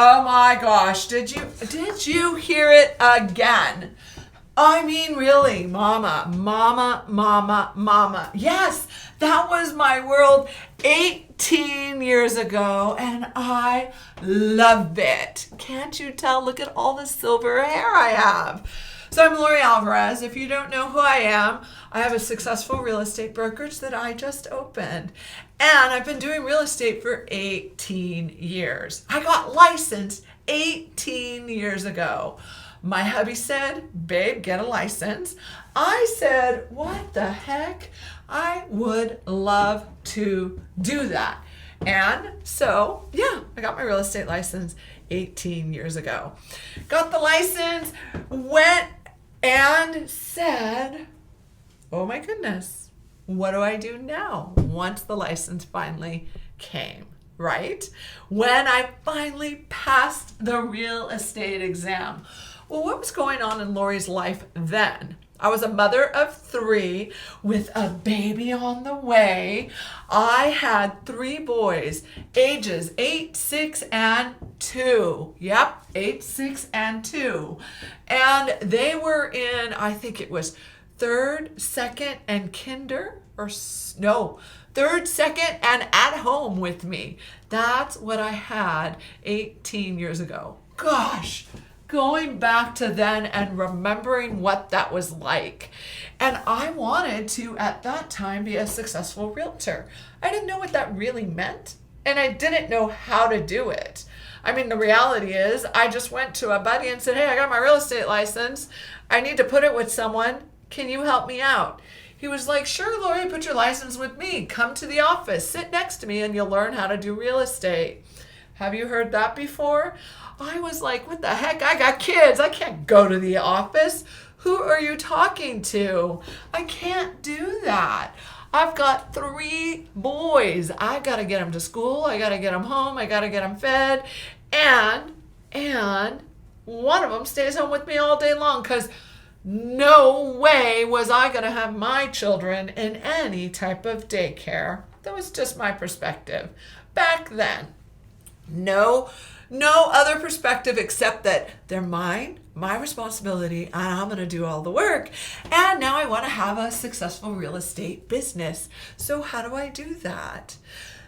Oh my gosh, did you hear it again? I mean, really, mama, mama, mama, mama. Yes, that was my world 18 years ago, and I love it. Can't you tell? Look at all the silver hair I have. So I'm Lori Alvarez. If you don't know who I am, I have a successful real estate brokerage that I just opened. And I've been doing real estate for 18 years. I got licensed 18 years ago. My hubby said, babe, get a license. I said, what the heck? I would love to do that. And so, yeah, I got my real estate license 18 years ago. Got the license, went and said, oh my goodness, what do I do now once the license finally came, right? When I finally passed the real estate exam. Well, what was going on in Lori's life then? I was a mother of 3 with a baby on the way. I had 3 boys, ages 8, 6, and 2. Yep, 8, 6, and 2. And they were in, I think it was 3rd, 2nd, and kinder, or no, 3rd, 2nd, and at home with me. That's what I had 18 years ago. Gosh. Going back to then and remembering what that was like. And I wanted to, at that time, be a successful realtor. I didn't know what that really meant, and I didn't know how to do it. I mean, the reality is, I just went to a buddy and said, hey, I got my real estate license. I need to put it with someone. Can you help me out? He was like, sure, Lori, put your license with me. Come to the office, sit next to me, and you'll learn how to do real estate. Have you heard that before? I was like, what the heck? I got kids. I can't go to the office. Who are you talking to? I can't do that. I've got 3 boys. I got to get them to school. I got to get them home. I got to get them fed. And one of them stays home with me all day long because no way was I going to have my children in any type of daycare. That was just my perspective back then. No other perspective except that they're mine, my responsibility, and I'm going to do all the work. And now I want to have a successful real estate business. So how do I do that?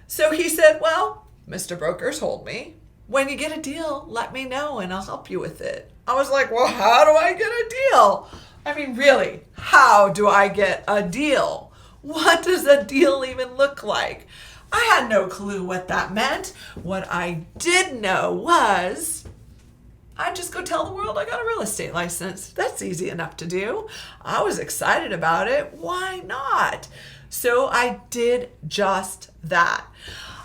So he said, well, Mr. Broker told me, when you get a deal, let me know and I'll help you with it. I was like, well, how do I get a deal? I mean, really, how do I get a deal? What does a deal even look like? I had no clue what that meant. What I did know was I'd just go tell the world I got a real estate license. That's easy enough to do. I was excited about it. Why not? So I did just that.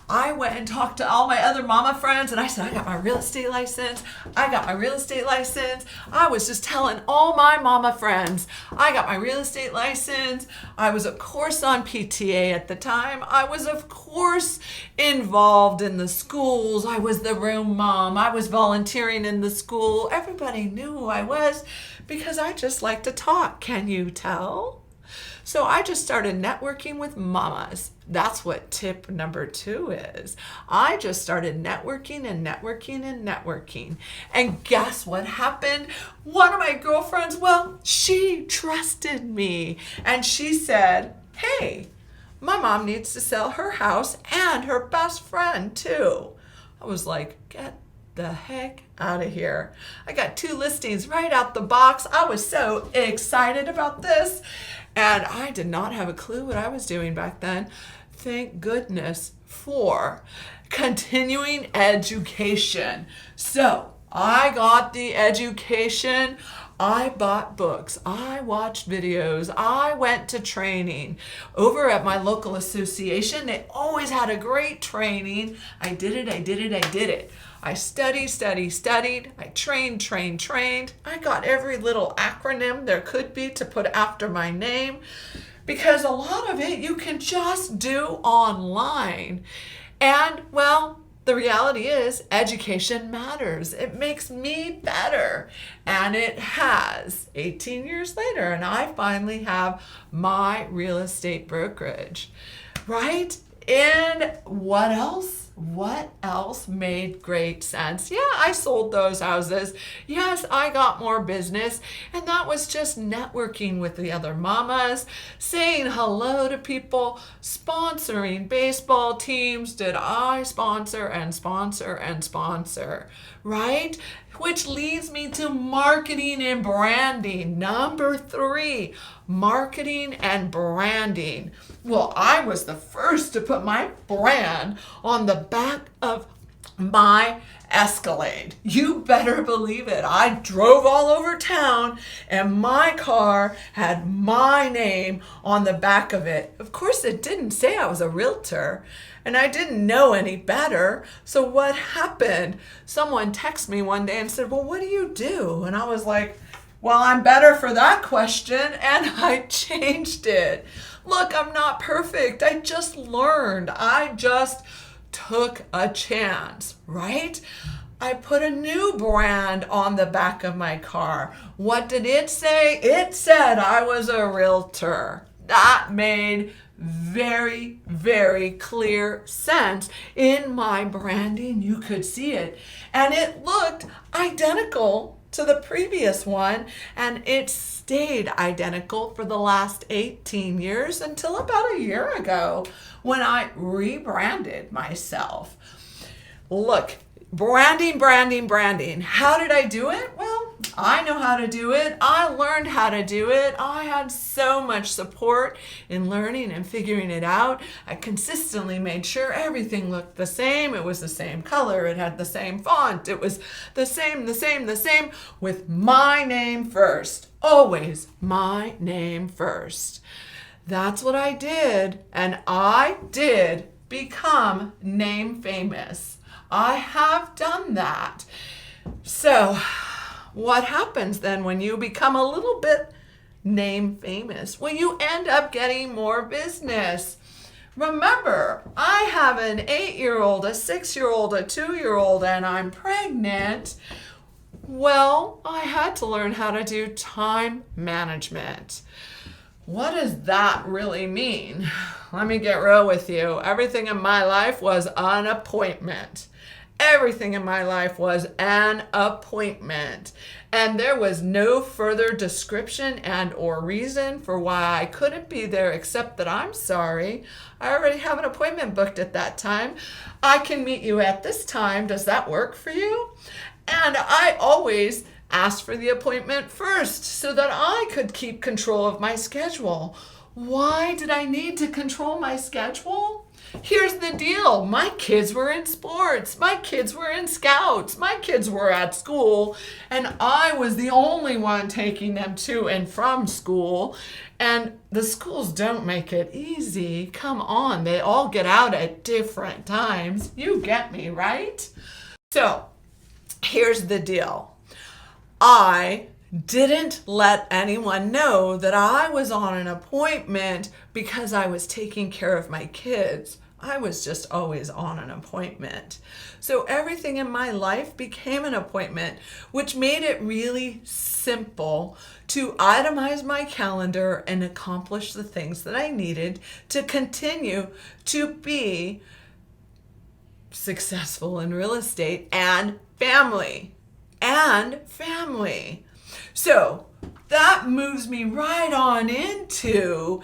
I went and talked to all my other mama friends and I said, I got my real estate license. I got my real estate license. I was just telling all my mama friends, I got my real estate license. I was, of course, on PTA at the time. I was, of course, involved in the schools. I was the room mom. I was volunteering in the school. Everybody knew who I was because I just like to talk. Can you tell? So I just started networking with mamas. That's what tip number 2 is. I just started networking and networking and networking. And guess what happened? One of my girlfriends, well, she trusted me. And she said, hey, my mom needs to sell her house and her best friend too. I was like, get the heck out of here. I got 2 listings right out the box. I was so excited about this. And I did not have a clue what I was doing back then. Thank goodness for continuing education. So I got the education. I bought books. I watched videos. I went to training. Over at my local association, they always had a great training. I did it. I studied. I trained. I got every little acronym there could be to put after my name because a lot of it you can just do online. And, well, the reality is education matters. It makes me better. And it has 18 years later. And I finally have my real estate brokerage, right? And what else? What else made great sense? Yeah, I sold those houses. Yes, I got more business. And that was just networking with the other mamas, saying hello to people, sponsoring baseball teams. Did I sponsor and sponsor and sponsor, right? Which leads me to marketing and branding. Number 3, marketing and branding. Well, I was the first to put my brand on the back of my Escalade. You better believe it. I drove all over town and my car had my name on the back of it. Of course, it didn't say I was a realtor and I didn't know any better. So what happened? Someone texted me one day and said, well, what do you do? And I was like, well, I'm better for that question. And I changed it. Look, I'm not perfect. I just learned. I just took a chance, right? I put a new brand on the back of my car. What did it say? It said I was a realtor. That made very, very clear sense. In my branding, you could see it. And it looked identical to the previous one, and it stayed identical for the last 18 years until about a year ago when I rebranded myself. Look, branding. How did I do it? Well, I know how to do it. I learned how to do it. I had so much support in learning and figuring it out. I consistently made sure everything looked the same. It was the same color. It had the same font. It was the same, with my name first. Always my name first. That's what I did. And I did become name famous. I have done that. So what happens then when you become a little bit name famous? Well, you end up getting more business. Remember, I have an 8-year-old, a 6-year-old, a 2-year-old, and I'm pregnant. Well, I had to learn how to do time management. What does that really mean? Let me get real with you. Everything in my life was an appointment. Everything in my life was an appointment. And there was no further description and or reason for why I couldn't be there except that I'm sorry. I already have an appointment booked at that time. I can meet you at this time. Does that work for you? And I always asked for the appointment first so that I could keep control of my schedule. Why did I need to control my schedule? Here's the deal. My kids were in sports. My kids were in scouts. My kids were at school. And I was the only one taking them to and from school. And the schools don't make it easy. Come on. They all get out at different times. You get me, right? So here's the deal. I didn't let anyone know that I was on an appointment because I was taking care of my kids. I was just always on an appointment. So everything in my life became an appointment, which made it really simple to itemize my calendar and accomplish the things that I needed to continue to be successful in real estate and family. So that moves me right on into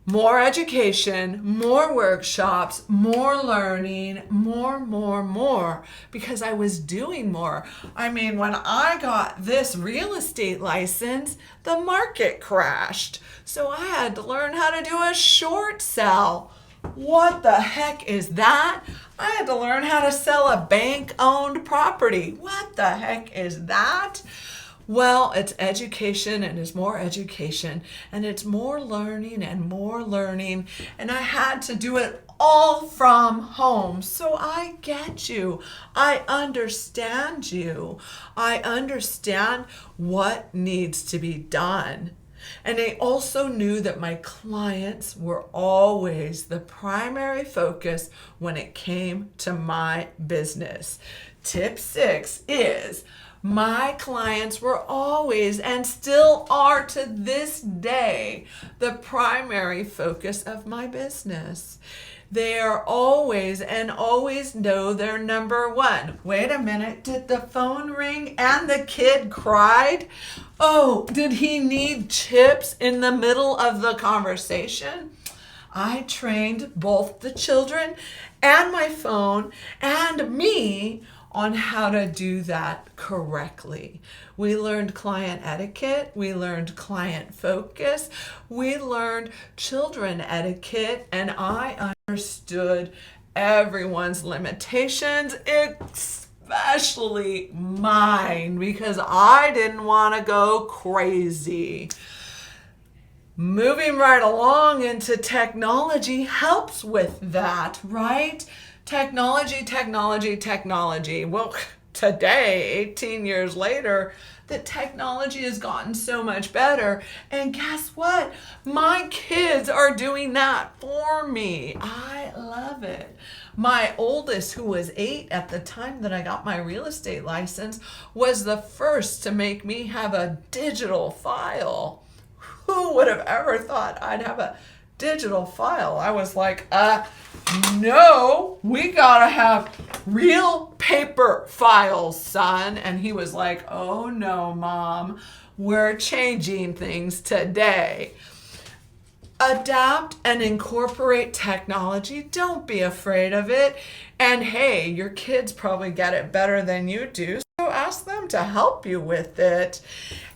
more education, more workshops, more learning, more, because I was doing more. I mean, when I got this real estate license, the market crashed. So I had to learn how to do a short sell. What the heck is that? I had to learn how to sell a bank-owned property. What the heck is that? Well, it's education and it's more education and it's more learning and more learning. And I had to do it all from home. So I get you. I understand you. I understand what needs to be done. And I also knew that my clients were always the primary focus when it came to my business. Tip 6 is my clients were always and still are to this day the primary focus of my business. They are always and always know they're number one. Wait a minute, did the phone ring and the kid cried? Oh, did he need chips in the middle of the conversation? I trained both the children and my phone and me on how to do that correctly. We learned client etiquette, we learned client focus, we learned children etiquette, and I understood everyone's limitations, especially mine, because I didn't want to go crazy. Moving right along into technology helps with that, right? Technology. Well, today, 18 years later, the technology has gotten so much better. And guess what? My kids are doing that for me. I love it. My oldest, who was 8 at the time that I got my real estate license, was the first to make me have a digital file. Who would have ever thought I'd have a digital file? I was like, no, we gotta have real paper files, son. And he was like, oh no, Mom, we're changing things today. Adapt and incorporate technology. Don't be afraid of it. And hey, your kids probably get it better than you do, so ask them to help you with it.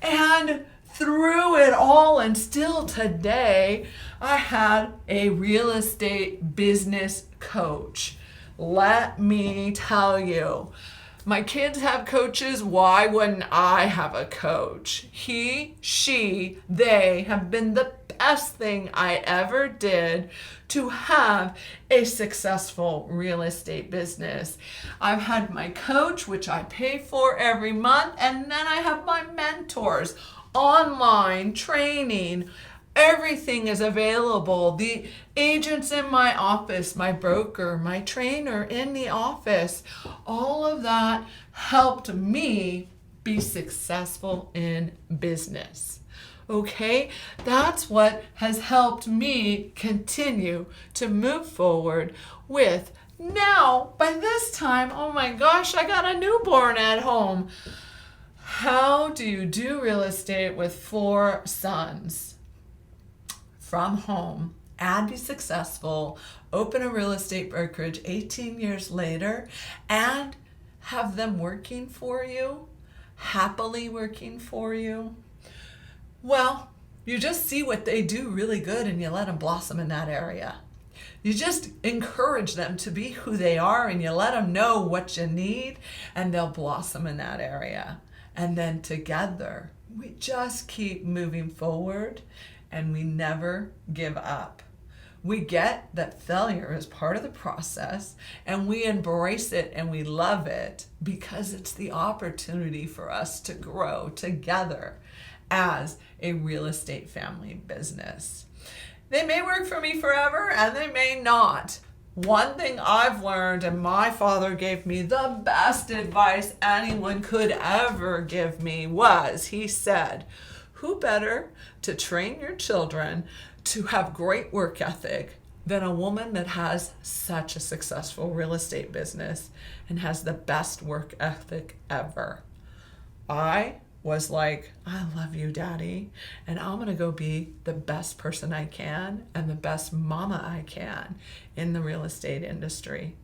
And through it all, and still today, I had a real estate business coach. Let me tell you, my kids have coaches. Why wouldn't I have a coach? He, she, they have been the best thing I ever did to have a successful real estate business. I've had my coach, which I pay for every month, and then I have my mentors, online training. Everything is available. The agents in my office, my broker, my trainer in the office, all of that helped me be successful in business. Okay, that's what has helped me continue to move forward with. Now, by this time, oh my gosh, I got a newborn at home. How do you do real estate with 4 sons from home and be successful, open a real estate brokerage 18 years later, and have them working for you, happily working for you? Well, you just see what they do really good and you let them blossom in that area. You just encourage them to be who they are and you let them know what you need and they'll blossom in that area. And then together, we just keep moving forward and we never give up. We get that failure is part of the process and we embrace it and we love it because it's the opportunity for us to grow together as a real estate family business. They may work for me forever and they may not. One thing I've learned, and my father gave me the best advice anyone could ever give me, was he said, who better to train your children to have great work ethic than a woman that has such a successful real estate business and has the best work ethic ever? I was like, I love you, Daddy, and I'm going to go be the best person I can and the best mama I can in the real estate industry.